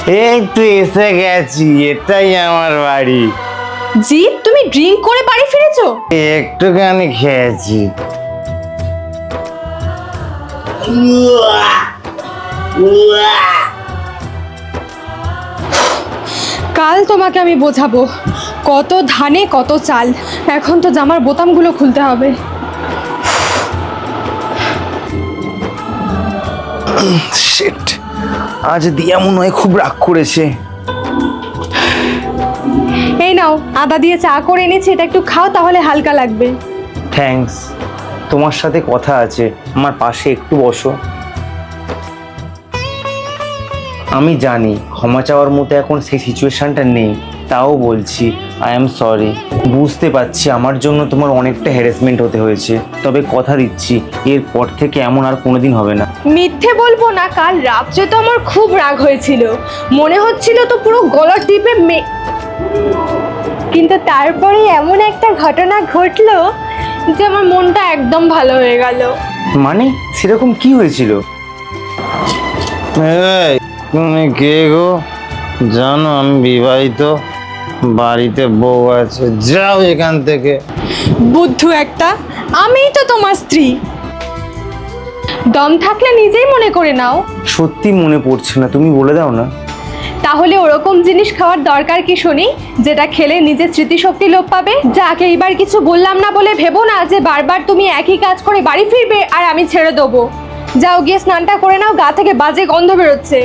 এই তো এসে গেছি, এটাই আমার বাড়ি। জিৎ, তুমি ড্রিঙ্ক করে বাড়ি ফিরেছো? একটুখানি খেয়েছি। কাল তোমাকে আমি বোঝাবো কত ধানে কত চাল। এখন তো জামার বোতামগুলো খুলতে হবে। শিট, আজ দিয়া মনে হয় খুব রাগ করেছে। এই নাও, আদা দিয়ে চা করে এনেছি, এটা একটু খাও, তাহলে হালকা লাগবে। থ্যাঙ্কস। তোমার সাথে কথা আছে, আমার পাশে একটু বসো। আমি জানি ক্ষমা চাওয়ার মতো এখন সেই সিচুয়েশনটা নেই, তাও বলছি আই এম সরি। বুঝতে পারছি আমার জন্য তোমার অনেকটা হ্যারাসমেন্ট হতে হয়েছে, তবে কথা দিচ্ছি এরপর থেকে এমন আর কোনোদিন হবে না। মিথ্যে বলবো না, কাল রাত্রে তো আমার খুব রাগ হয়েছিল, মনে হচ্ছিল তো পুরো গলার টিপে কিন্তু তারপরে এমন একটা ঘটনা ঘটলো যে আমার মনটা একদম ভালো হয়ে গেল। মানে সেরকম কি হয়েছিল? এই, তুমি কে গো? জানো আমি বিবাহিত, বাড়িতে বউ আছে, যাও এখান থেকে। বুদ্ধু একটা, আমিই তো তোমার স্ত্রী। দম থাকলে নিজেই মনে করে নাও। সত্যি মনে পড়ছে না, তুমি বলে দাও না। তাহলে ওরকম জিনিস খাওয়ার দরকার কি শুনি, যেটা খেলে নিজের স্মৃতিশক্তি লোপ পাবে? যাকে এইবার কিছু বললাম না বলে ভেবো না যে বারবার তুমি একই কাজ করে বাড়ি ফিরবে আর আমি ছেড়ে দেবো। যাও গিয়ে স্নানটা করে নাও, গা থেকে বাজে গন্ধ বেরোচ্ছে।